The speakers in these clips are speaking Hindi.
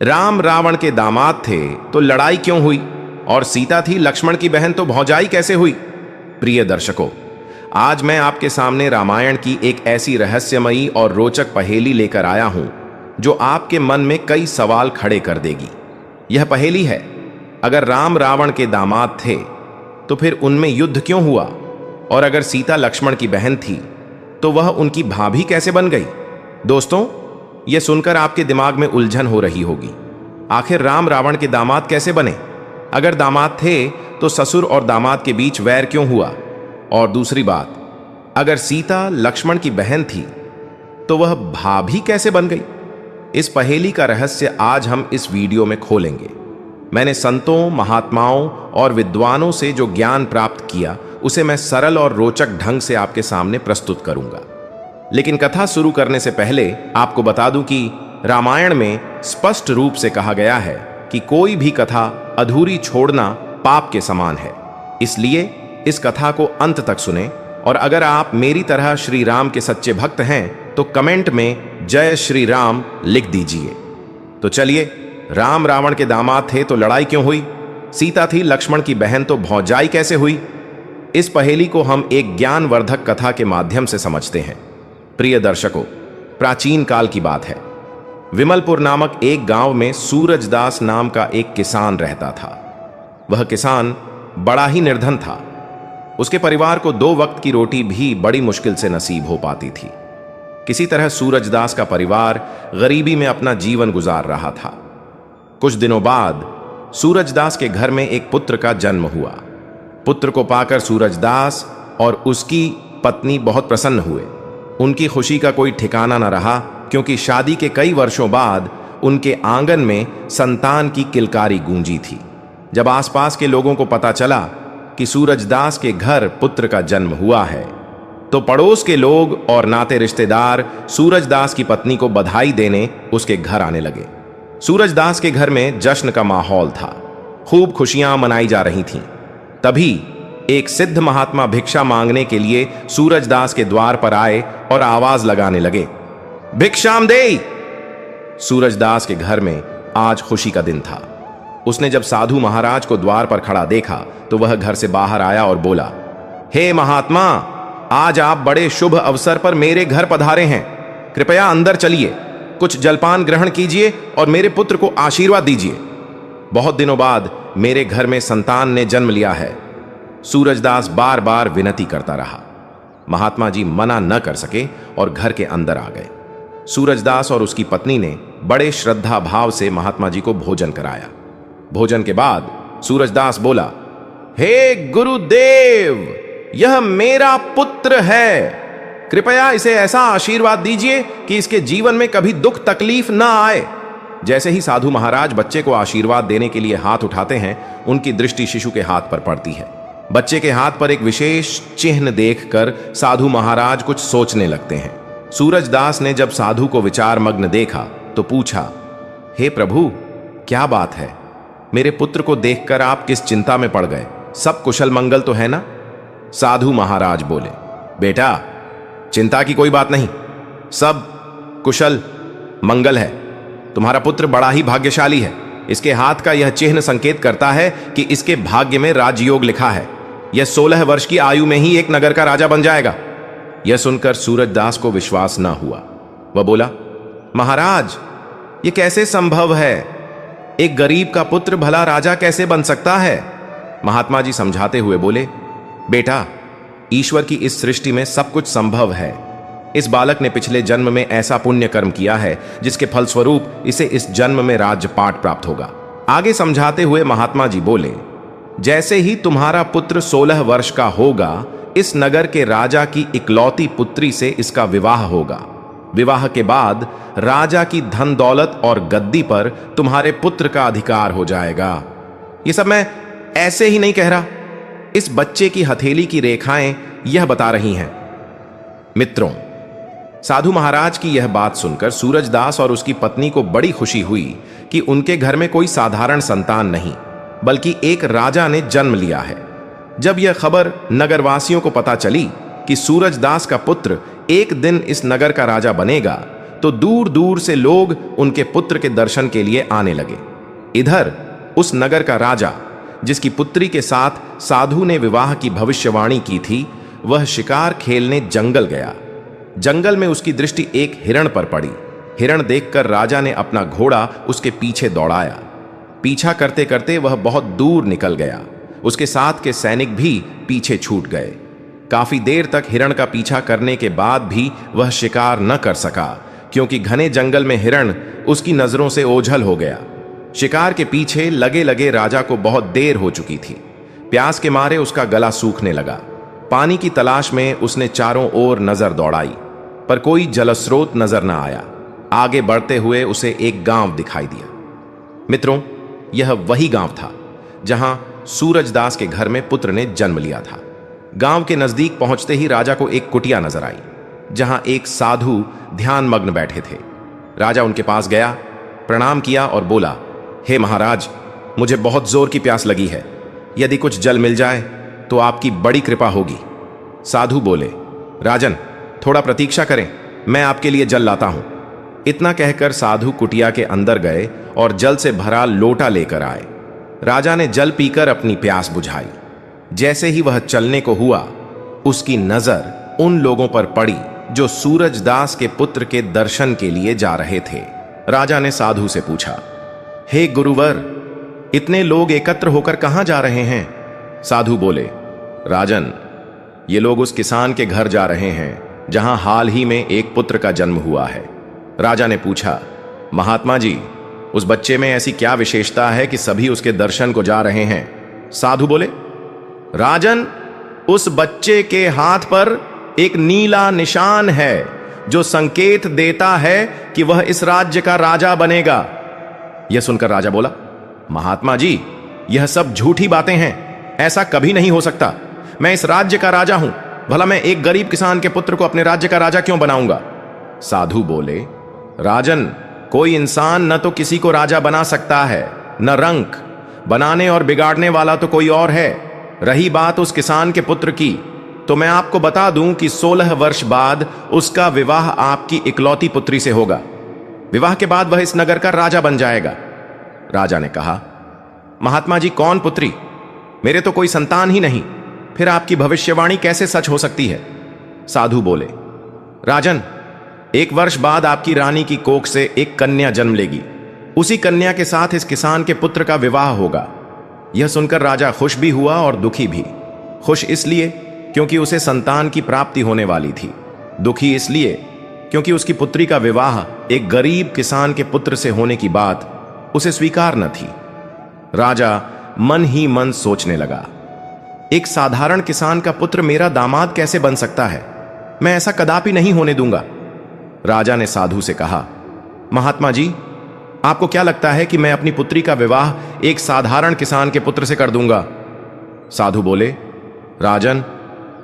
राम रावण के दामाद थे तो लड़ाई क्यों हुई, और सीता थी लक्ष्मण की बहन तो भौजाई कैसे हुई? प्रिय दर्शकों, आज मैं आपके सामने रामायण की एक ऐसी रहस्यमयी और रोचक पहेली लेकर आया हूं जो आपके मन में कई सवाल खड़े कर देगी। यह पहेली है, अगर राम रावण के दामाद थे तो फिर उनमें युद्ध क्यों हुआ, और अगर सीता लक्ष्मण की बहन थी तो वह उनकी भाभी कैसे बन गई? दोस्तों, यह सुनकर आपके दिमाग में उलझन हो रही होगी। आखिर राम रावण के दामाद कैसे बने? अगर दामाद थे तो ससुर और दामाद के बीच वैर क्यों हुआ? और दूसरी बात, अगर सीता लक्ष्मण की बहन थी तो वह भाभी कैसे बन गई? इस पहेली का रहस्य आज हम इस वीडियो में खोलेंगे। मैंने संतों, महात्माओं और विद्वानों से जो ज्ञान प्राप्त किया उसे मैं सरल और रोचक ढंग से आपके सामने प्रस्तुत करूंगा। लेकिन कथा शुरू करने से पहले आपको बता दूं कि रामायण में स्पष्ट रूप से कहा गया है कि कोई भी कथा अधूरी छोड़ना पाप के समान है। इसलिए इस कथा को अंत तक सुने, और अगर आप मेरी तरह श्री राम के सच्चे भक्त हैं तो कमेंट में जय श्री राम लिख दीजिए। तो चलिए, राम रावण के दामाद थे तो लड़ाई क्यों हुई? सीता थी लक्ष्मण की बहन तो भौजाई कैसे हुई? इस पहेली को हम एक ज्ञानवर्धक कथा के माध्यम से समझते हैं। प्रिय दर्शकों, प्राचीन काल की बात है। विमलपुर नामक एक गांव में सूरजदास नाम का एक किसान रहता था। वह किसान बड़ा ही निर्धन था। उसके परिवार को 2 वक्त की रोटी भी बड़ी मुश्किल से नसीब हो पाती थी। किसी तरह सूरजदास का परिवार गरीबी में अपना जीवन गुजार रहा था। कुछ दिनों बाद सूरजदास के घर में एक पुत्र का जन्म हुआ। पुत्र को पाकर सूरजदास और उसकी पत्नी बहुत प्रसन्न हुए। उनकी खुशी का कोई ठिकाना न रहा, क्योंकि शादी के कई वर्षों बाद उनके आंगन में संतान की किलकारी गूंजी थी। जब आसपास के लोगों को पता चला कि सूरजदास के घर पुत्र का जन्म हुआ है तो पड़ोस के लोग और नाते रिश्तेदार सूरजदास की पत्नी को बधाई देने उसके घर आने लगे। सूरजदास के घर में जश्न का माहौल था। खूब खुशियां मनाई जा रही थीं। तभी एक सिद्ध महात्मा भिक्षा मांगने के लिए सूरजदास के द्वार पर आए और आवाज लगाने लगे, भिक्षाम देई। सूरजदास के घर में आज खुशी का दिन था। उसने जब साधु महाराज को द्वार पर खड़ा देखा तो वह घर से बाहर आया और बोला, हे महात्मा, आज आप बड़े शुभ अवसर पर मेरे घर पधारे हैं। कृपया अंदर चलिए, कुछ जलपान ग्रहण कीजिए और मेरे पुत्र को आशीर्वाद दीजिए। बहुत दिनों बाद मेरे घर में संतान ने जन्म लिया है। सूरजदास बार बार विनती करता रहा। महात्मा जी मना न कर सके और घर के अंदर आ गए। सूरजदास और उसकी पत्नी ने बड़े श्रद्धा भाव से महात्मा जी को भोजन कराया। भोजन के बाद सूरजदास बोला, हे गुरुदेव, यह मेरा पुत्र है। कृपया इसे ऐसा आशीर्वाद दीजिए कि इसके जीवन में कभी दुख तकलीफ ना आए। जैसे ही साधु महाराज बच्चे को आशीर्वाद देने के लिए हाथ उठाते हैं, उनकी दृष्टि शिशु के हाथ पर पड़ती है। बच्चे के हाथ पर एक विशेष चिन्ह देखकर साधु महाराज कुछ सोचने लगते हैं। सूरजदास ने जब साधु को विचार मग्न देखा तो पूछा, हे प्रभु, क्या बात है? मेरे पुत्र को देखकर आप किस चिंता में पड़ गए? सब कुशल मंगल तो है ना? साधु महाराज बोले, बेटा, चिंता की कोई बात नहीं, सब कुशल मंगल है। तुम्हारा पुत्र बड़ा ही भाग्यशाली है। इसके हाथ का यह चिन्ह संकेत करता है कि इसके भाग्य में राजयोग लिखा है। यह 16 वर्ष की आयु में ही एक नगर का राजा बन जाएगा। यह सुनकर सूरजदास को विश्वास न हुआ। वह बोला, महाराज, यह कैसे संभव है? एक गरीब का पुत्र भला राजा कैसे बन सकता है? महात्मा जी समझाते हुए बोले, बेटा, ईश्वर की इस सृष्टि में सब कुछ संभव है। इस बालक ने पिछले जन्म में ऐसा पुण्य कर्म किया है जिसके फलस्वरूप इसे इस जन्म में राज्यपाट प्राप्त होगा। आगे समझाते हुए महात्मा जी बोले, जैसे ही तुम्हारा पुत्र 16 वर्ष का होगा, इस नगर के राजा की इकलौती पुत्री से इसका विवाह होगा। विवाह के बाद राजा की धन दौलत और गद्दी पर तुम्हारे पुत्र का अधिकार हो जाएगा। यह सब मैं ऐसे ही नहीं कह रहा, इस बच्चे की हथेली की रेखाएं यह बता रही हैं। मित्रों, साधु महाराज की यह बात सुनकर सूरजदास और उसकी पत्नी को बड़ी खुशी हुई कि उनके घर में कोई साधारण संतान नहीं, बल्कि एक राजा ने जन्म लिया है। जब यह खबर नगरवासियों को पता चली कि सूरजदास का पुत्र एक दिन इस नगर का राजा बनेगा, तो दूर दूर से लोग उनके पुत्र के दर्शन के लिए आने लगे। इधर उस नगर का राजा, जिसकी पुत्री के साथ साधु ने विवाह की भविष्यवाणी की थी, वह शिकार खेलने जंगल गया। जंगल में उसकी दृष्टि एक हिरण पर पड़ी। हिरण देखकर राजा ने अपना घोड़ा उसके पीछे दौड़ाया। पीछा करते करते वह बहुत दूर निकल गया। उसके साथ के सैनिक भी पीछे छूट गए। काफी देर तक हिरण का पीछा करने के बाद भी वह शिकार न कर सका, क्योंकि घने जंगल में हिरण उसकी नजरों से ओझल हो गया। शिकार के पीछे लगे लगे राजा को बहुत देर हो चुकी थी। प्यास के मारे उसका गला सूखने लगा। पानी की तलाश में उसने चारों ओर नजर दौड़ाई, पर कोई जलस्रोत नजर न आया। आगे बढ़ते हुए उसे एक गांव दिखाई दिया। मित्रों, यह वही गांव था जहां सूरजदास के घर में पुत्र ने जन्म लिया था। गांव के नजदीक पहुंचते ही राजा को एक कुटिया नजर आई, जहां एक साधु ध्यान मग्न बैठे थे। राजा उनके पास गया, प्रणाम किया और बोला, हे महाराज, मुझे बहुत जोर की प्यास लगी है। यदि कुछ जल मिल जाए तो आपकी बड़ी कृपा होगी। साधु बोले, राजन, थोड़ा प्रतीक्षा करें, मैं आपके लिए जल लाता हूं। इतना कहकर साधु कुटिया के अंदर गए और जल से भरा लोटा लेकर आए। राजा ने जल पीकर अपनी प्यास बुझाई। जैसे ही वह चलने को हुआ, उसकी नजर उन लोगों पर पड़ी जो सूरजदास के पुत्र के दर्शन के लिए जा रहे थे। राजा ने साधु से पूछा, हे गुरुवर, इतने लोग एकत्र होकर कहां जा रहे हैं? साधु बोले, राजन, ये लोग उस किसान के घर जा रहे हैं जहां हाल ही में एक पुत्र का जन्म हुआ है। राजा ने पूछा, महात्मा जी, उस बच्चे में ऐसी क्या विशेषता है कि सभी उसके दर्शन को जा रहे हैं? साधु बोले, राजन, उस बच्चे के हाथ पर एक नीला निशान है जो संकेत देता है कि वह इस राज्य का राजा बनेगा। यह सुनकर राजा बोला, महात्मा जी, यह सब झूठी बातें हैं, ऐसा कभी नहीं हो सकता। मैं इस राज्य का राजा हूं, भला मैं एक गरीब किसान के पुत्र को अपने राज्य का राजा क्यों बनाऊंगा? साधु बोले, राजन, कोई इंसान न तो किसी को राजा बना सकता है, न रंक। बनाने और बिगाड़ने वाला तो कोई और है। रही बात उस किसान के पुत्र की, तो मैं आपको बता दूं कि 16 वर्ष बाद उसका विवाह आपकी इकलौती पुत्री से होगा। विवाह के बाद वह इस नगर का राजा बन जाएगा। राजा ने कहा, महात्मा जी, कौन पुत्री? मेरे तो कोई संतान ही नहीं, फिर आपकी भविष्यवाणी कैसे सच हो सकती है? साधु बोले, राजन, 1 वर्ष बाद आपकी रानी की कोख से एक कन्या जन्म लेगी। उसी कन्या के साथ इस किसान के पुत्र का विवाह होगा। यह सुनकर राजा खुश भी हुआ और दुखी भी। खुश इसलिए क्योंकि उसे संतान की प्राप्ति होने वाली थी। दुखी इसलिए क्योंकि उसकी पुत्री का विवाह एक गरीब किसान के पुत्र से होने की बात उसे स्वीकार न थी। राजा मन ही मन सोचने लगा, एक साधारण किसान का पुत्र मेरा दामाद कैसे बन सकता है? मैं ऐसा कदापि नहीं होने दूंगा। राजा ने साधु से कहा, महात्मा जी, आपको क्या लगता है कि मैं अपनी पुत्री का विवाह एक साधारण किसान के पुत्र से कर दूंगा? साधु बोले, राजन,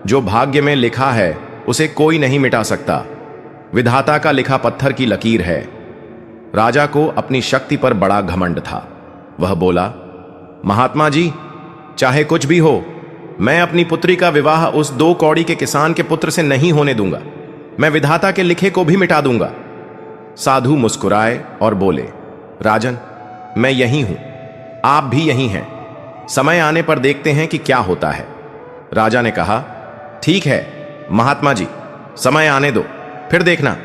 जो भाग्य में लिखा है उसे कोई नहीं मिटा सकता। विधाता का लिखा पत्थर की लकीर है। राजा को अपनी शक्ति पर बड़ा घमंड था। वह बोला, महात्मा जी, चाहे कुछ भी हो, मैं अपनी पुत्री का विवाह उस 2 कौड़ी के किसान के पुत्र से नहीं होने दूंगा। मैं विधाता के लिखे को भी मिटा दूंगा। साधु मुस्कुराए और बोले, राजन, मैं यही हूं, आप भी यही हैं। समय आने पर देखते हैं कि क्या होता है। राजा ने कहा, ठीक है महात्मा जी, समय आने दो, फिर देखना।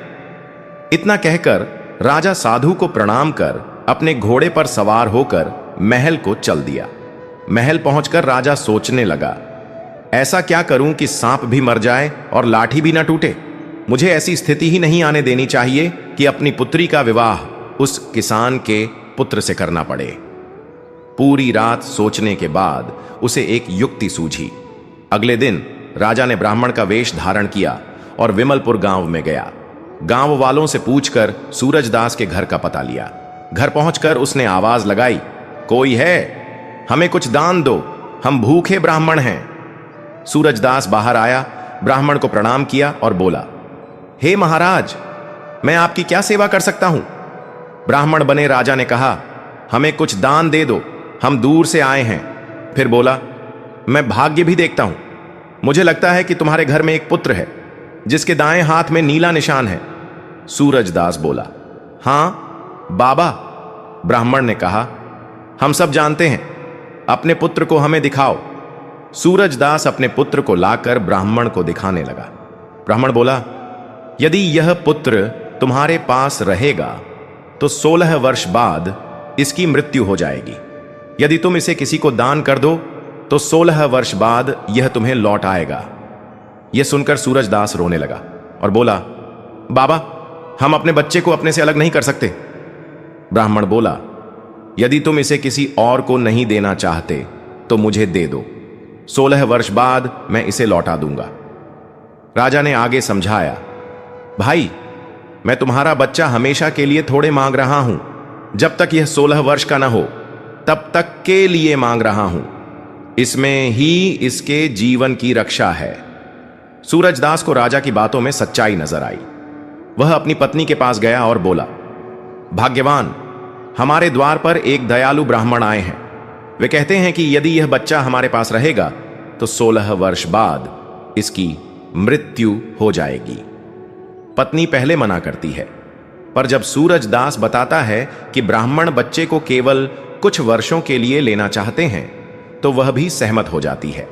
इतना कहकर राजा साधु को प्रणाम कर अपने घोड़े पर सवार होकर महल को चल दिया। महल पहुंचकर राजा सोचने लगा, ऐसा क्या करूं कि सांप भी मर जाए और लाठी भी न टूटे। मुझे ऐसी स्थिति ही नहीं आने देनी चाहिए कि अपनी पुत्री का विवाह उस किसान के पुत्र से करना पड़े। पूरी रात सोचने के बाद उसे एक युक्ति सूझी। अगले दिन राजा ने ब्राह्मण का वेश धारण किया और विमलपुर गांव में गया। गांव वालों से पूछकर सूरजदास के घर का पता लिया। घर पहुंचकर उसने आवाज लगाई, कोई है? हमें कुछ दान दो, हम भूखे ब्राह्मण हैं। सूरजदास बाहर आया, ब्राह्मण को प्रणाम किया और बोला, हे महाराज, मैं आपकी क्या सेवा कर सकता हूं? ब्राह्मण बने राजा ने कहा, हमें कुछ दान दे दो, हम दूर से आए हैं। फिर बोला, मैं भाग्य भी देखता हूं। मुझे लगता है कि तुम्हारे घर में एक पुत्र है जिसके दाएं हाथ में नीला निशान है। सूरजदास बोला, हाँ बाबा। ब्राह्मण ने कहा, हम सब जानते हैं, अपने पुत्र को हमें दिखाओ। सूरजदास अपने पुत्र को लाकर ब्राह्मण को दिखाने लगा। ब्राह्मण बोला, यदि यह पुत्र तुम्हारे पास रहेगा तो 16 वर्ष बाद इसकी मृत्यु हो जाएगी। यदि तुम इसे किसी को दान कर दो तो 16 वर्ष बाद यह तुम्हें लौट आएगा। यह सुनकर सूरजदास रोने लगा और बोला, बाबा, हम अपने बच्चे को अपने से अलग नहीं कर सकते। ब्राह्मण बोला, यदि तुम इसे किसी और को नहीं देना चाहते तो मुझे दे दो, 16 वर्ष बाद मैं इसे लौटा दूंगा। राजा ने आगे समझाया, भाई, मैं तुम्हारा बच्चा हमेशा के लिए थोड़े मांग रहा हूं, जब तक यह 16 वर्ष का ना हो तब तक के लिए मांग रहा हूं, इसमें ही इसके जीवन की रक्षा है। सूरजदास को राजा की बातों में सच्चाई नजर आई। वह अपनी पत्नी के पास गया और बोला, भाग्यवान, हमारे द्वार पर एक दयालु ब्राह्मण आए हैं। वे कहते हैं कि यदि यह बच्चा हमारे पास रहेगा तो 16 वर्ष बाद इसकी मृत्यु हो जाएगी। पत्नी पहले मना करती है, पर जब सूरजदास बताता है कि ब्राह्मण बच्चे को केवल कुछ वर्षों के लिए लेना चाहते हैं तो वह भी सहमत हो जाती है।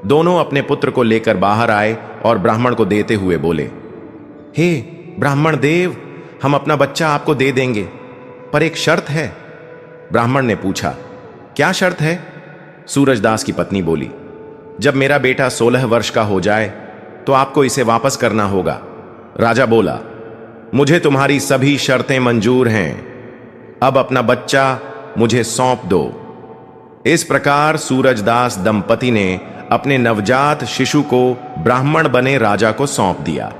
दोनों अपने पुत्र को लेकर बाहर आए और ब्राह्मण को देते हुए बोले, हे ब्राह्मण देव, हम अपना बच्चा आपको दे देंगे, पर एक शर्त है। ब्राह्मण ने पूछा, क्या शर्त है? सूरजदास की पत्नी बोली, जब मेरा बेटा 16 वर्ष का हो जाए तो आपको इसे वापस करना होगा। राजा बोला, मुझे तुम्हारी सभी शर्तें मंजूर हैं, अब अपना बच्चा मुझे सौंप दो। इस प्रकार सूरजदास दंपति ने अपने नवजात शिशु को ब्राह्मण बने राजा को सौंप दिया।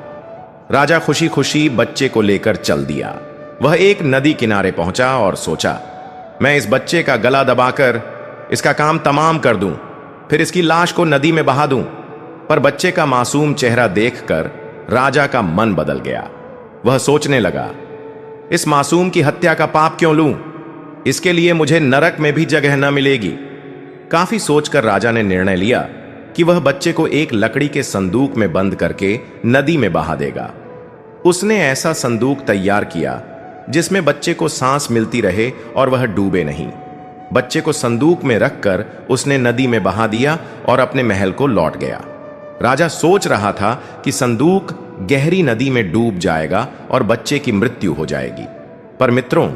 राजा खुशी खुशी बच्चे को लेकर चल दिया। वह एक नदी किनारे पहुंचा और सोचा, मैं इस बच्चे का गला दबाकर इसका काम तमाम कर दूं, फिर इसकी लाश को नदी में बहा दूं। पर बच्चे का मासूम चेहरा देखकर राजा का मन बदल गया। वह सोचने लगा, इस मासूम की हत्या का पाप क्यों लूं? इसके लिए मुझे नरक में भी जगह न मिलेगी। काफी सोचकर राजा ने निर्णय लिया कि वह बच्चे को एक लकड़ी के संदूक में बंद करके नदी में बहा देगा। उसने ऐसा संदूक तैयार किया जिसमें बच्चे को सांस मिलती रहे और वह डूबे नहीं। बच्चे को संदूक में रखकर उसने नदी में बहा दिया और अपने महल को लौट गया। राजा सोच रहा था कि संदूक गहरी नदी में डूब जाएगा और बच्चे की मृत्यु हो जाएगी। पर मित्रों,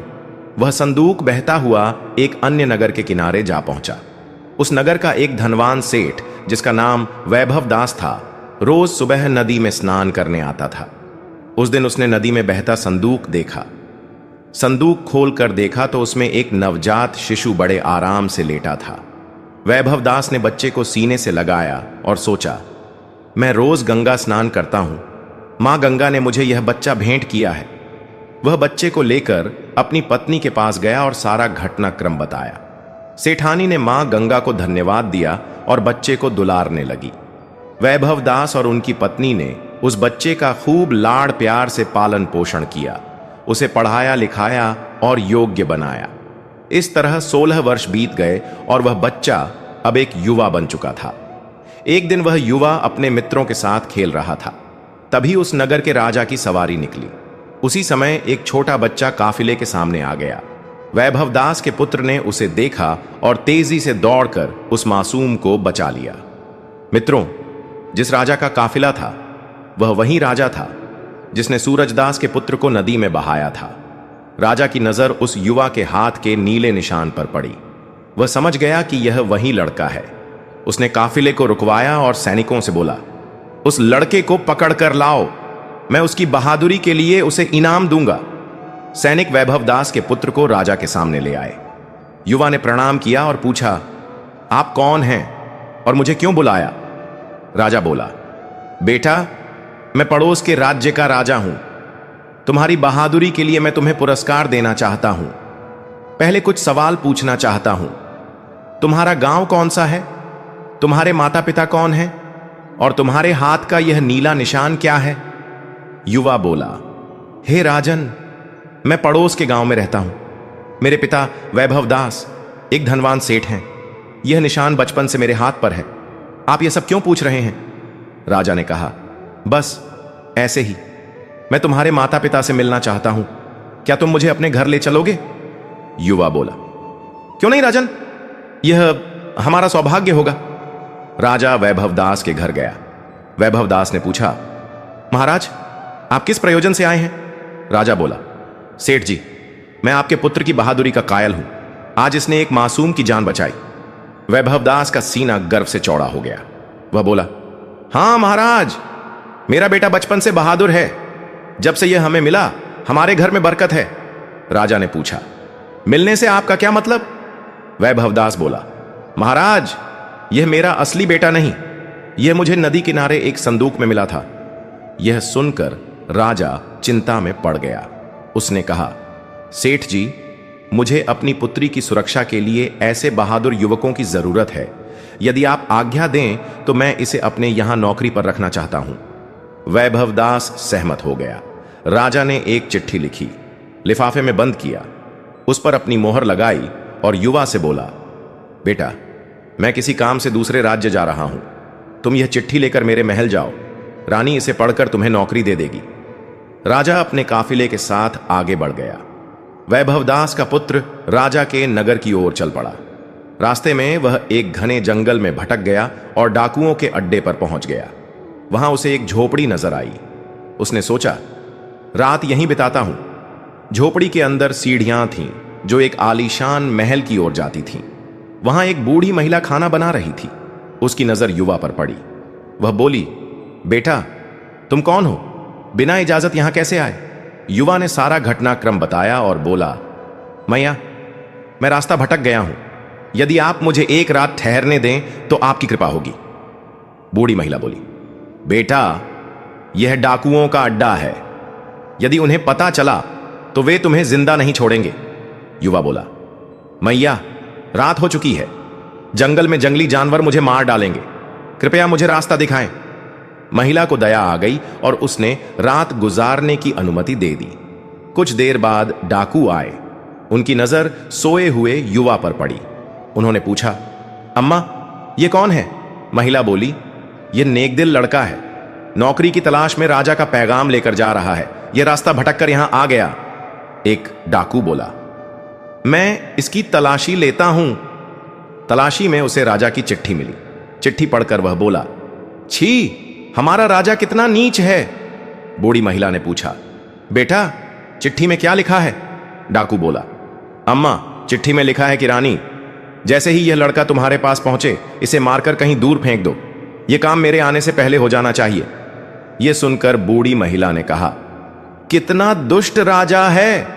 वह संदूक बहता हुआ एक अन्य नगर के किनारे जा पहुंचा। उस नगर का एक धनवान सेठ, जिसका नाम वैभव दास था, रोज सुबह नदी में स्नान करने आता था। उस दिन उसने नदी में बहता संदूक देखा। संदूक खोलकर देखा तो उसमें एक नवजात शिशु बड़े आराम से लेटा था। वैभव दास ने बच्चे को सीने से लगाया और सोचा, मैं रोज गंगा स्नान करता हूं, मां गंगा ने मुझे यह बच्चा भेंट किया है। वह बच्चे को लेकर अपनी पत्नी के पास गया और सारा घटनाक्रम बताया। सेठानी ने मां गंगा को धन्यवाद दिया और बच्चे को दुलारने लगी। वैभव दास और उनकी पत्नी ने उस बच्चे का खूब लाड़ प्यार से पालन पोषण किया, उसे पढ़ाया लिखाया और योग्य बनाया। इस तरह 16 वर्ष बीत गए और वह बच्चा अब एक युवा बन चुका था। एक दिन वह युवा अपने मित्रों के साथ खेल रहा था। तभी उस नगर के राजा की सवारी निकली। उसी समय एक छोटा बच्चा काफिले के सामने आ गया। वैभव दास के पुत्र ने उसे देखा और तेजी से दौड़कर उस मासूम को बचा लिया। मित्रों, जिस राजा का काफिला था वह वही राजा था जिसने सूरजदास के पुत्र को नदी में बहाया था। राजा की नजर उस युवा के हाथ के नीले निशान पर पड़ी। वह समझ गया कि यह वही लड़का है। उसने काफिले को रुकवाया और सैनिकों से बोला, उस लड़के को पकड़ कर लाओ, मैं उसकी बहादुरी के लिए उसे इनाम दूंगा। सैनिक वैभव दास के पुत्र को राजा के सामने ले आए। युवा ने प्रणाम किया और पूछा, आप कौन हैं और मुझे क्यों बुलाया? राजा बोला, बेटा, मैं पड़ोस के राज्य का राजा हूं। तुम्हारी बहादुरी के लिए मैं तुम्हें पुरस्कार देना चाहता हूं। पहले कुछ सवाल पूछना चाहता हूं। तुम्हारा गांव कौन सा है? तुम्हारे माता पिता कौन हैं? और तुम्हारे हाथ का यह नीला निशान क्या है? युवा बोला, हे राजन, मैं पड़ोस के गांव में रहता हूं। मेरे पिता वैभव दास एक धनवान सेठ हैं। यह निशान बचपन से मेरे हाथ पर है। आप यह सब क्यों पूछ रहे हैं? राजा ने कहा, बस ऐसे ही। मैं तुम्हारे माता पिता से मिलना चाहता हूं, क्या तुम मुझे अपने घर ले चलोगे? युवा बोला, क्यों नहीं राजन, यह हमारा सौभाग्य होगा। राजा वैभवदास के घर गया। वैभवदास ने पूछा, महाराज आप किस प्रयोजन से आए हैं? राजा बोला, सेठ जी, मैं आपके पुत्र की बहादुरी का कायल हूं। आज इसने एक मासूम की जान बचाई। वैभवदास का सीना गर्व से चौड़ा हो गया। वह बोला, हां महाराज, मेरा बेटा बचपन से बहादुर है। जब से यह हमें मिला, हमारे घर में बरकत है। राजा ने पूछा, मिलने से आपका क्या मतलब? वैभवदास बोला, महाराज, यह मेरा असली बेटा नहीं, यह मुझे नदी किनारे एक संदूक में मिला था। यह सुनकर राजा चिंता में पड़ गया। उसने कहा, सेठ जी, मुझे अपनी पुत्री की सुरक्षा के लिए ऐसे बहादुर युवकों की जरूरत है। यदि आप आज्ञा दें तो मैं इसे अपने यहां नौकरी पर रखना चाहता हूं। वैभवदास सहमत हो गया। राजा ने एक चिट्ठी लिखी, लिफाफे में बंद किया, उस पर अपनी मोहर लगाई और युवा से बोला, बेटा, मैं किसी काम से दूसरे राज्य जा रहा हूं। तुम यह चिट्ठी लेकर मेरे महल जाओ। रानी इसे पढ़कर तुम्हें नौकरी दे देगी। राजा अपने काफिले के साथ आगे बढ़ गया। वैभवदास का पुत्र राजा के नगर की ओर चल पड़ा। रास्ते में वह एक घने जंगल में भटक गया और डाकुओं के अड्डे पर पहुंच गया। वहां उसे एक झोपड़ी नजर आई। उसने सोचा, रात यहीं बिताता हूं। झोपड़ी के अंदर सीढ़ियां थीं जो एक आलीशान महल की ओर जाती थीं। वहां एक बूढ़ी महिला खाना बना रही थी। उसकी नजर युवा पर पड़ी। वह बोली, बेटा, तुम कौन हो? बिना इजाजत यहां कैसे आए? युवा ने सारा घटनाक्रम बताया और बोला, मैया, मैं रास्ता भटक गया हूं। यदि आप मुझे एक रात ठहरने दें तो आपकी कृपा होगी। बूढ़ी महिला बोली, बेटा, यह डाकुओं का अड्डा है। यदि उन्हें पता चला तो वे तुम्हें जिंदा नहीं छोड़ेंगे। युवा बोला, मैया, रात हो चुकी है। जंगल में जंगली जानवर मुझे मार डालेंगे। कृपया मुझे रास्ता दिखाएं। महिला को दया आ गई और उसने रात गुजारने की अनुमति दे दी। कुछ देर बाद डाकू आए। उनकी नजर सोए हुए युवा पर पड़ी। उन्होंने पूछा, अम्मा, ये कौन है? महिला बोली, यह नेकदिल लड़का है। नौकरी की तलाश में राजा का पैगाम लेकर जा रहा है। यह रास्ता भटक कर यहां आ गया। एक डाकू बोला, मैं इसकी तलाशी लेता हूं। तलाशी में उसे राजा की चिट्ठी मिली। चिट्ठी पढ़कर वह बोला, छी, हमारा राजा कितना नीच है। बूढ़ी महिला ने पूछा, बेटा, चिट्ठी में क्या लिखा है? डाकू बोला, अम्मा, चिट्ठी में लिखा है कि रानी, जैसे ही यह लड़का तुम्हारे पास पहुंचे, इसे मारकर कहीं दूर फेंक दो। यह काम मेरे आने से पहले हो जाना चाहिए। यह सुनकर बूढ़ी महिला ने कहा, कितना दुष्ट राजा है।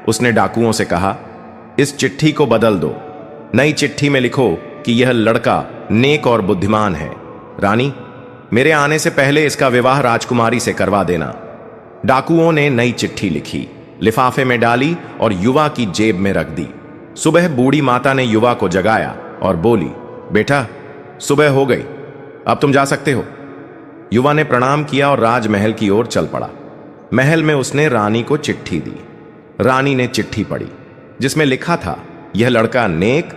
उसने डाकुओं से कहा, इस चिट्ठी को बदल दो। नई चिट्ठी में लिखो कि यह लड़का नेक और बुद्धिमान है। रानी, मेरे आने से पहले इसका विवाह राजकुमारी से करवा देना। डाकुओं ने नई चिट्ठी लिखी, लिफाफे में डाली और युवा की जेब में रख दी। सुबह बूढ़ी माता ने युवा को जगाया और बोली, बेटा, सुबह हो गई, अब तुम जा सकते हो। युवा ने प्रणाम किया और राजमहल की ओर चल पड़ा। महल में उसने रानी को चिट्ठी दी। रानी ने चिट्ठी पढ़ी, जिसमें लिखा था, यह लड़का नेक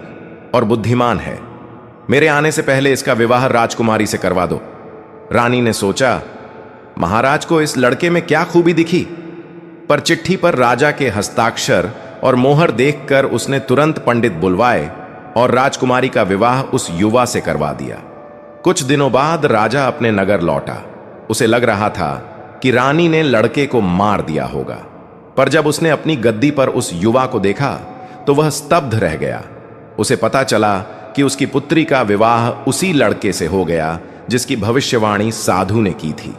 और बुद्धिमान है। मेरे आने से पहले इसका विवाह राजकुमारी से करवा दो। रानी ने सोचा, महाराज को इस लड़के में क्या खूबी दिखी? पर चिट्ठी पर राजा के हस्ताक्षर और मोहर देखकर उसने तुरंत पंडित बुलवाए और राजकुमारी का विवाह उस युवा से करवा दिया। कुछ दिनों बाद राजा अपने नगर लौटा। उसे लग रहा था कि रानी ने लड़के को मार दिया होगा, पर जब उसने अपनी गद्दी पर उस युवा को देखा तो वह स्तब्ध रह गया। उसे पता चला कि उसकी पुत्री का विवाह उसी लड़के से हो गया जिसकी भविष्यवाणी साधु ने की थी।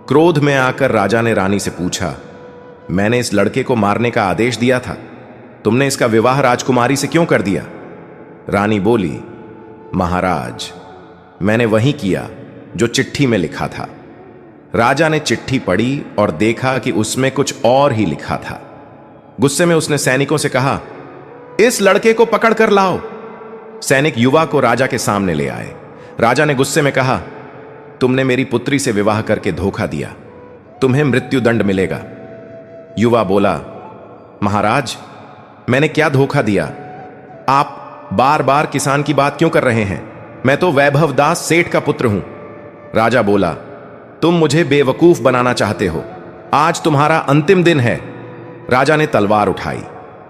क्रोध में आकर राजा ने रानी से पूछा, मैंने इस लड़के को मारने का आदेश दिया था, तुमने इसका विवाह राजकुमारी से क्यों कर दिया? रानी बोली, महाराज, मैंने वही किया जो चिट्ठी में लिखा था। राजा ने चिट्ठी पढ़ी और देखा कि उसमें कुछ और ही लिखा था। गुस्से में उसने सैनिकों से कहा, इस लड़के को पकड़ कर लाओ। सैनिक युवा को राजा के सामने ले आए। राजा ने गुस्से में कहा, तुमने मेरी पुत्री से विवाह करके धोखा दिया, तुम्हें मृत्युदंड मिलेगा। युवा बोला, महाराज, मैंने क्या धोखा दिया? आप बार बार किसान की बात क्यों कर रहे हैं? मैं तो वैभवदास सेठ का पुत्र हूं। राजा बोला, तुम मुझे बेवकूफ बनाना चाहते हो। आज तुम्हारा अंतिम दिन है। राजा ने तलवार उठाई।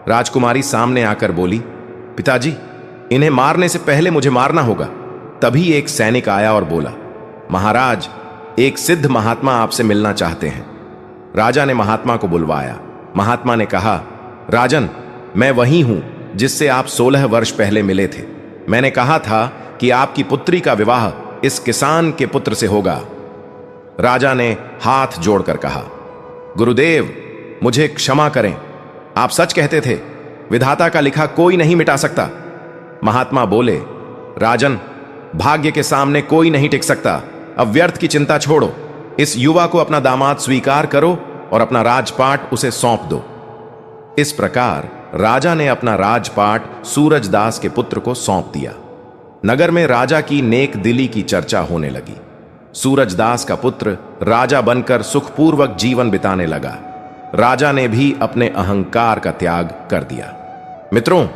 राजकुमारी सामने आकर बोली, पिताजी, इन्हें मारने से पहले मुझे मारना होगा। तभी एक सैनिक आया और बोला, महाराज, एक सिद्ध महात्मा आपसे मिलना चाहते हैं। राजा ने महात्मा को बुलवाया। महात्मा ने कहा, राजन, मैं वही हूं जिससे आप 16 वर्ष पहले मिले थे। मैंने कहा था कि आपकी पुत्री का विवाह इस किसान के पुत्र से होगा। राजा ने हाथ जोड़कर कहा, गुरुदेव, मुझे क्षमा करें। आप सच कहते थे। विधाता का लिखा कोई नहीं मिटा सकता। महात्मा बोले, राजन, भाग्य के सामने कोई नहीं टिक सकता। अब व्यर्थ की चिंता छोड़ो। इस युवा को अपना दामाद स्वीकार करो और अपना राजपाट उसे सौंप दो। इस प्रकार राजा ने अपना राजपाट सूरजदास के पुत्र को सौंप दिया। नगर में राजा की नेक दिली की चर्चा होने लगी। सूरजदास का पुत्र राजा बनकर सुखपूर्वक जीवन बिताने लगा। राजा ने भी अपने अहंकार का त्याग कर दिया। मित्रों,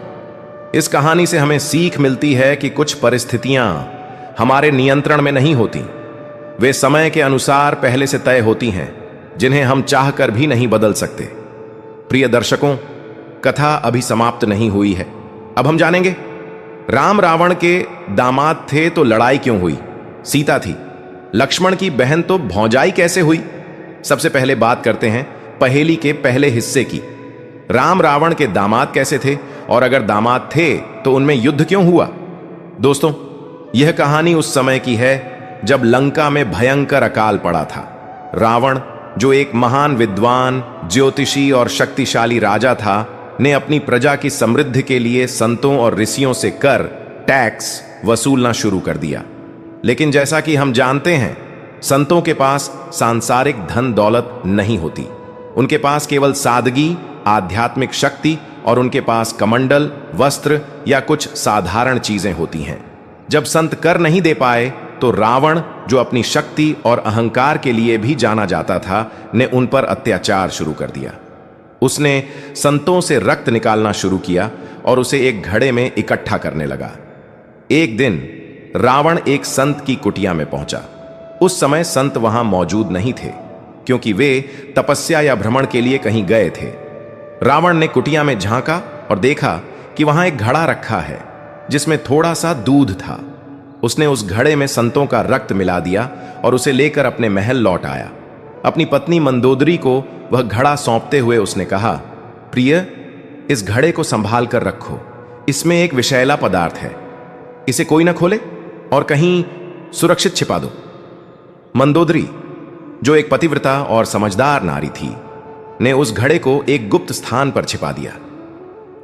इस कहानी से हमें सीख मिलती है कि कुछ परिस्थितियां हमारे नियंत्रण में नहीं होती। वे समय के अनुसार पहले से तय होती हैं, जिन्हें हम चाहकर भी नहीं बदल सकते। प्रिय दर्शकों, कथा अभी समाप्त नहीं हुई है। अब हम जानेंगे, राम रावण के दामाद थे तो लड़ाई क्यों हुई? सीता थी। लक्ष्मण की बहन तो भौजाई कैसे हुई? सबसे पहले बात करते हैं पहेली के पहले हिस्से की। राम रावण के दामाद कैसे थे, और अगर दामाद थे तो उनमें युद्ध क्यों हुआ? दोस्तों, यह कहानी उस समय की है जब लंका में भयंकर अकाल पड़ा था। रावण, जो एक महान विद्वान, ज्योतिषी और शक्तिशाली राजा था, ने अपनी प्रजा की समृद्धि के लिए संतों और ऋषियों से कर, टैक्स वसूलना शुरू कर दिया। लेकिन जैसा कि हम जानते हैं, संतों के पास सांसारिक धन दौलत नहीं होती। उनके पास केवल सादगी, आध्यात्मिक शक्ति और उनके पास कमंडल, वस्त्र या कुछ साधारण चीजें होती हैं। जब संत कर नहीं दे पाए तो रावण, जो अपनी शक्ति और अहंकार के लिए भी जाना जाता था, ने उन पर अत्याचार शुरू कर दिया। उसने संतों से रक्त निकालना शुरू किया और उसे एक घड़े में इकट्ठा करने लगा। एक दिन रावण एक संत की कुटिया में पहुंचा। उस समय संत वहां मौजूद नहीं थे, क्योंकि वे तपस्या या भ्रमण के लिए कहीं गए थे। रावण ने कुटिया में झांका और देखा कि वहां एक घड़ा रखा है जिसमें थोड़ा सा दूध था। उसने उस घड़े में संतों का रक्त मिला दिया और उसे लेकर अपने महल लौट आया। अपनी पत्नी मंदोदरी को वह घड़ा सौंपते हुए उसने कहा, प्रिय, इस घड़े को संभाल कर रखो। इसमें एक विषैला पदार्थ है। इसे कोई ना खोले और कहीं सुरक्षित छिपा दो। मंदोदरी, जो एक पतिव्रता और समझदार नारी थी, ने उस घड़े को एक गुप्त स्थान पर छिपा दिया।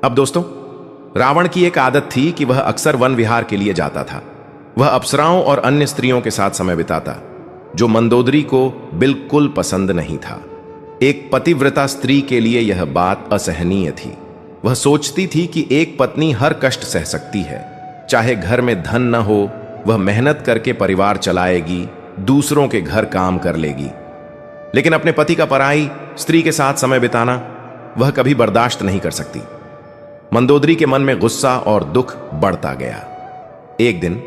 अब दोस्तों, रावण की एक आदत थी कि वह अक्सर वन विहार के लिए जाता था। वह अप्सराओं और अन्य स्त्रियों के साथ समय बिताता, जो मंदोदरी को बिल्कुल पसंद नहीं था। एक पतिव्रता स्त्री के लिए यह बात असहनीय थी। वह सोचती थी कि एक पत्नी हर कष्ट सह सकती है, चाहे घर में धन न हो, वह मेहनत करके परिवार चलाएगी, दूसरों के घर काम कर लेगी। लेकिन अपने पति का पराई स्त्री के साथ समय बिताना वह कभी बर्दाश्त नहीं कर सकती। मंदोदरी के मन में गुस्सा और दुख बढ़ता गया। एक दिन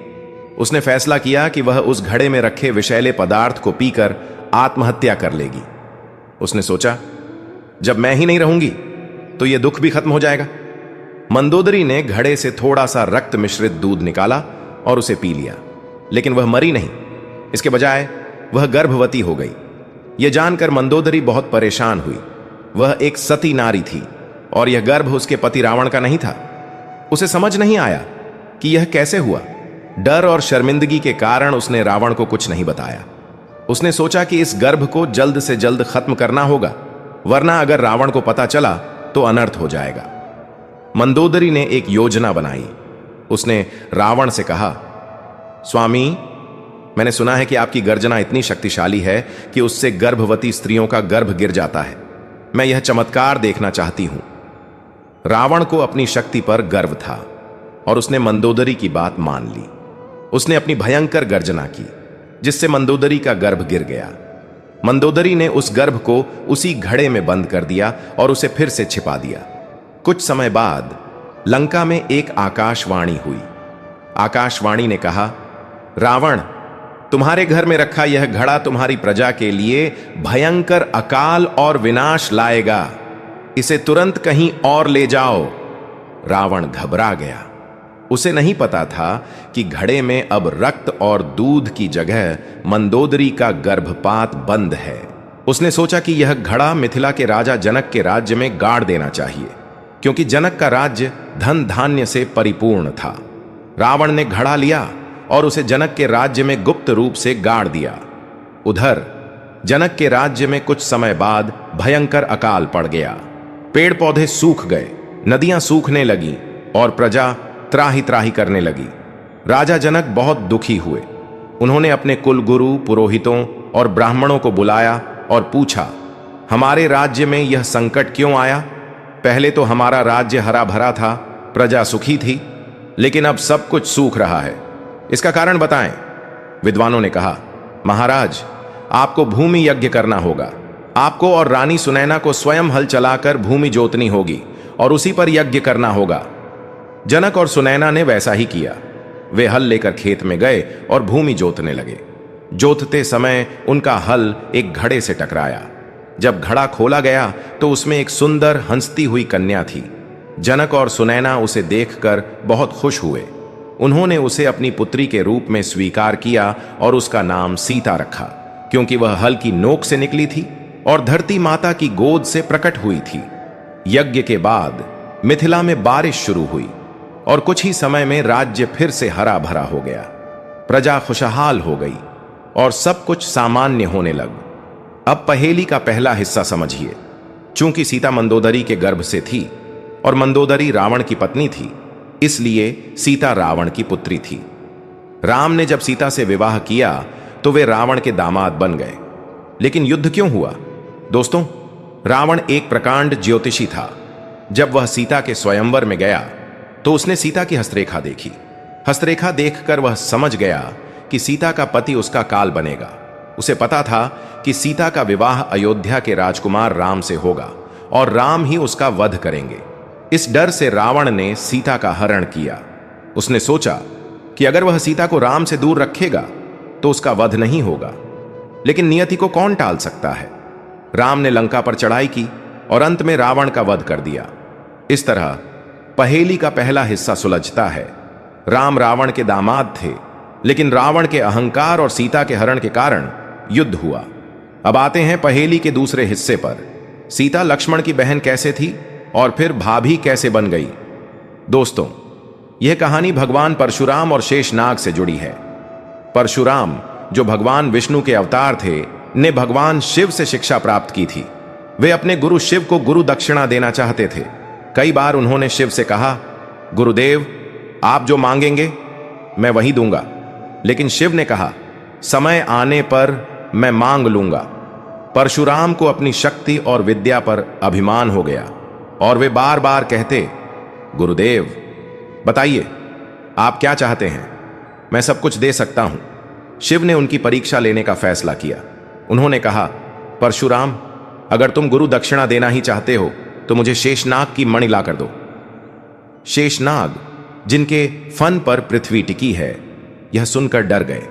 उसने फैसला किया कि वह उस घड़े में रखे विषैले पदार्थ को पीकर आत्महत्या कर लेगी। उसने सोचा, जब मैं ही नहीं रहूंगी तो यह दुख भी खत्म हो जाएगा। मंदोदरी ने घड़े से थोड़ा सा रक्त मिश्रित दूध निकाला और उसे पी लिया। लेकिन वह मरी नहीं, इसके बजाय वह गर्भवती हो गई। यह जानकर मंदोदरी बहुत परेशान हुई। वह एक सती नारी थी और यह गर्भ उसके पति रावण का नहीं था। उसे समझ नहीं आया कि यह कैसे हुआ। डर और शर्मिंदगी के कारण उसने रावण को कुछ नहीं बताया। उसने सोचा कि इस गर्भ को जल्द से जल्द खत्म करना होगा, वरना अगर रावण को पता चला तो अनर्थ हो जाएगा। मंदोदरी ने एक योजना बनाई। उसने रावण से कहा, स्वामी, मैंने सुना है कि आपकी गर्जना इतनी शक्तिशाली है कि उससे गर्भवती स्त्रियों का गर्भ गिर जाता है। मैं यह चमत्कार देखना चाहती हूं। रावण को अपनी शक्ति पर गर्व था और उसने मंदोदरी की बात मान ली। उसने अपनी भयंकर गर्जना की, जिससे मंदोदरी का गर्भ गिर गया। मंदोदरी ने उस गर्भ को उसी घड़े में बंद कर दिया और उसे फिर से छिपा दिया। कुछ समय बाद लंका में एक आकाशवाणी हुई। आकाशवाणी ने कहा, रावण, तुम्हारे घर में रखा यह घड़ा तुम्हारी प्रजा के लिए भयंकर अकाल और विनाश लाएगा। इसे तुरंत कहीं और ले जाओ। रावण घबरा गया। उसे नहीं पता था कि घड़े में अब रक्त और दूध की जगह मंदोदरी का गर्भपात बंद है। उसने सोचा कि यह घड़ा मिथिला के राजा जनक के राज्य में गाड़ देना चाहिए, क्योंकि जनक का राज्य धन धान्य से परिपूर्ण था। रावण ने घड़ा लिया और उसे जनक के राज्य में गुप्त रूप से गाड़ दिया। उधर जनक के राज्य में कुछ समय बाद भयंकर अकाल पड़ गया। पेड़ पौधे सूख गए, नदियां सूखने लगीं और प्रजा त्राही त्राही करने लगी। राजा जनक बहुत दुखी हुए। उन्होंने अपने कुलगुरु, पुरोहितों और ब्राह्मणों को बुलाया और पूछा, हमारे राज्य में यह संकट क्यों आया? पहले तो हमारा राज्य हरा भरा था, प्रजा सुखी थी, लेकिन अब सब कुछ सूख रहा है। इसका कारण बताएं। विद्वानों ने कहा, महाराज, आपको भूमि यज्ञ करना होगा। आपको और रानी सुनैना को स्वयं हल चलाकर भूमि जोतनी होगी और उसी पर यज्ञ करना होगा। जनक और सुनैना ने वैसा ही किया। वे हल लेकर खेत में गए और भूमि जोतने लगे। जोतते समय उनका हल एक घड़े से टकराया। जब घड़ा खोला गया तो उसमें एक सुंदर हंसती हुई कन्या थी। जनक और सुनैना उसे देखकर बहुत खुश हुए। उन्होंने उसे अपनी पुत्री के रूप में स्वीकार किया और उसका नाम सीता रखा, क्योंकि वह हल की नोक से निकली थी और धरती माता की गोद से प्रकट हुई थी। यज्ञ के बाद मिथिला में बारिश शुरू हुई और कुछ ही समय में राज्य फिर से हरा भरा हो गया। प्रजा खुशहाल हो गई और सब कुछ सामान्य होने लग। अब पहेली का पहला हिस्सा समझिए। चूंकि सीता मंदोदरी के गर्भ से थी और मंदोदरी रावण की पत्नी थी, इसलिए सीता रावण की पुत्री थी। राम ने जब सीता से विवाह किया तो वे रावण के दामाद बन गए। लेकिन युद्ध क्यों हुआ? दोस्तों, रावण एक प्रकांड ज्योतिषी था। जब वह सीता के स्वयंवर में गया तो उसने सीता की हस्तरेखा देखी। हस्तरेखा देखकर वह समझ गया कि सीता का पति उसका काल बनेगा। उसे पता था कि सीता का विवाह अयोध्या के राजकुमार राम से होगा और राम ही उसका वध करेंगे। इस डर से रावण ने सीता का हरण किया। उसने सोचा कि अगर वह सीता को राम से दूर रखेगा तो उसका वध नहीं होगा। लेकिन नियति को कौन टाल सकता है? राम ने लंका पर चढ़ाई की और अंत में रावण का वध कर दिया। इस तरह पहेली का पहला हिस्सा सुलझता है। राम रावण के दामाद थे, लेकिन रावण के अहंकार और सीता के हरण के कारण युद्ध हुआ। अब आते हैं पहेली के दूसरे हिस्से पर। सीता लक्ष्मण की बहन कैसे थी और फिर भाभी कैसे बन गई? दोस्तों, यह कहानी भगवान परशुराम और शेषनाग से जुड़ी है। परशुराम, जो भगवान विष्णु के अवतार थे, ने भगवान शिव से शिक्षा प्राप्त की थी। वे अपने गुरु शिव को गुरु दक्षिणा देना चाहते थे। कई बार उन्होंने शिव से कहा, गुरुदेव, आप जो मांगेंगे मैं वही दूंगा। लेकिन शिव ने कहा, समय आने पर मैं मांग लूंगा। परशुराम को अपनी शक्ति और विद्या पर अभिमान हो गया और वे बार बार कहते, गुरुदेव, बताइए आप क्या चाहते हैं, मैं सब कुछ दे सकता हूं। शिव ने उनकी परीक्षा लेने का फैसला किया। उन्होंने कहा, परशुराम, अगर तुम गुरु दक्षिणा देना ही चाहते हो तो मुझे शेषनाग की मणि ला कर दो। शेषनाग, जिनके फन पर पृथ्वी टिकी है, यह सुनकर डर गए।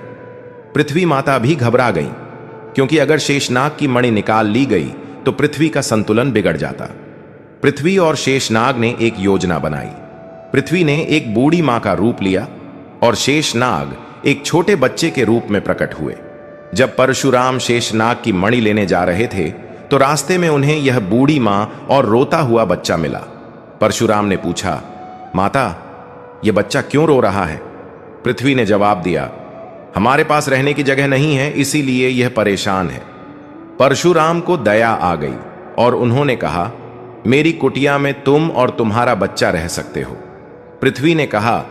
पृथ्वी माता भी घबरा गई, क्योंकि अगर शेषनाग की मणि निकाल ली गई तो पृथ्वी का संतुलन बिगड़ जाता। पृथ्वी और शेषनाग ने एक योजना बनाई। पृथ्वी ने एक बूढ़ी मां का रूप लिया और शेषनाग एक छोटे बच्चे के रूप में प्रकट हुए। जब परशुराम शेषनाग की मणि लेने जा रहे थे तो रास्ते में उन्हें यह बूढ़ी मां और रोता हुआ बच्चा मिला। परशुराम ने पूछा, माता, यह बच्चा क्यों रो रहा है? पृथ्वी ने जवाब दिया, हमारे पास रहने की जगह नहीं है, इसीलिए यह परेशान है। परशुराम को दया आ गई और उन्होंने कहा, मेरी कुटिया में तुम और तुम्हारा बच्चा रह सकते हो। पृथ्वी ने कहा,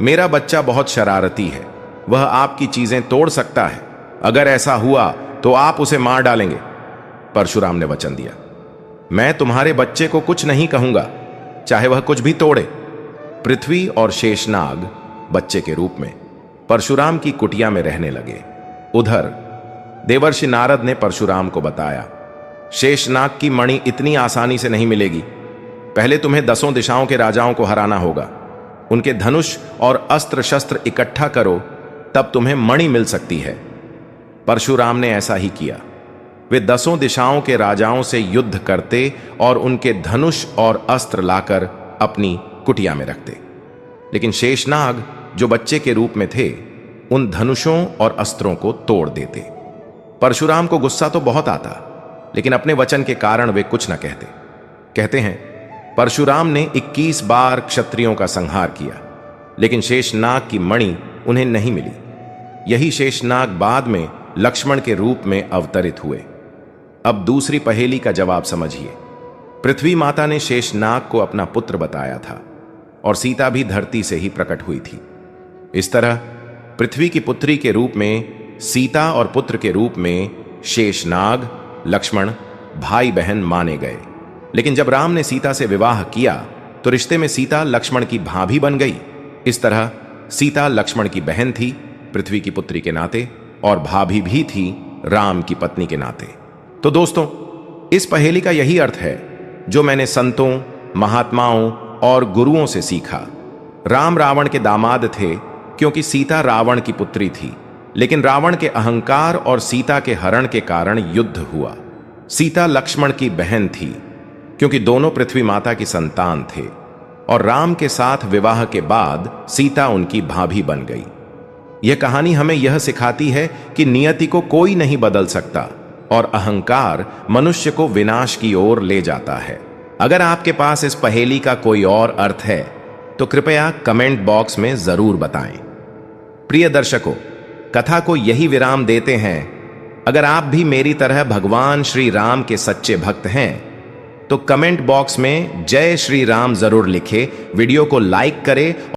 मेरा बच्चा बहुत शरारती है, वह आपकी चीजें तोड़ सकता है। अगर ऐसा हुआ तो आप उसे मार डालेंगे। परशुराम ने वचन दिया, मैं तुम्हारे बच्चे को कुछ नहीं कहूंगा, चाहे वह कुछ भी तोड़े। पृथ्वी और शेषनाग बच्चे के रूप में परशुराम की कुटिया में रहने लगे। उधर देवर्षि नारद ने परशुराम को बताया, शेषनाग की मणि इतनी आसानी से नहीं मिलेगी। पहले तुम्हें 10 दिशाओं के राजाओं को हराना होगा, उनके धनुष और अस्त्र शस्त्र इकट्ठा करो, तब तुम्हें मणि मिल सकती है। परशुराम ने ऐसा ही किया। वे 10 दिशाओं के राजाओं से युद्ध करते और उनके धनुष और अस्त्र लाकर अपनी कुटिया में रखते। लेकिन शेषनाग, जो बच्चे के रूप में थे, उन धनुषों और अस्त्रों को तोड़ देते। परशुराम को गुस्सा तो बहुत आता, लेकिन अपने वचन के कारण वे कुछ न कहते। कहते हैं, परशुराम ने 21 बार क्षत्रियों का संहार किया, लेकिन शेषनाग की मणि उन्हें नहीं मिली। यही शेषनाग बाद में लक्ष्मण के रूप में अवतरित हुए। अब दूसरी पहेली का जवाब समझिए। पृथ्वी माता ने शेषनाग को अपना पुत्र बताया था और सीता भी धरती से ही प्रकट हुई थी। इस तरह पृथ्वी की पुत्री के रूप में सीता और पुत्र के रूप में शेषनाग, लक्ष्मण भाई बहन माने गए। लेकिन जब राम ने सीता से विवाह किया तो रिश्ते में सीता लक्ष्मण की भाभी बन गई। इस तरह सीता लक्ष्मण की बहन थी पृथ्वी की पुत्री के नाते, और भाभी भी थी राम की पत्नी के नाते। तो दोस्तों, इस पहेली का यही अर्थ है जो मैंने संतों, महात्माओं और गुरुओं से सीखा। राम रावण के दामाद थे क्योंकि सीता रावण की पुत्री थी, लेकिन रावण के अहंकार और सीता के हरण के कारण युद्ध हुआ। सीता लक्ष्मण की बहन थी क्योंकि दोनों पृथ्वी माता की संतान थे, और राम के साथ विवाह के बाद सीता उनकी भाभी बन गई। यह कहानी हमें यह सिखाती है कि नियति को कोई नहीं बदल सकता और अहंकार मनुष्य को विनाश की ओर ले जाता है। अगर आपके पास इस पहेली का कोई और अर्थ है तो कृपया कमेंट बॉक्स में जरूर बताएं। प्रिय दर्शकों, कथा को यही विराम देते हैं। अगर आप भी मेरी तरह भगवान श्री राम के सच्चे भक्त हैं तो कमेंट बॉक्स में जय श्री राम जरूर लिखें, वीडियो को लाइक करें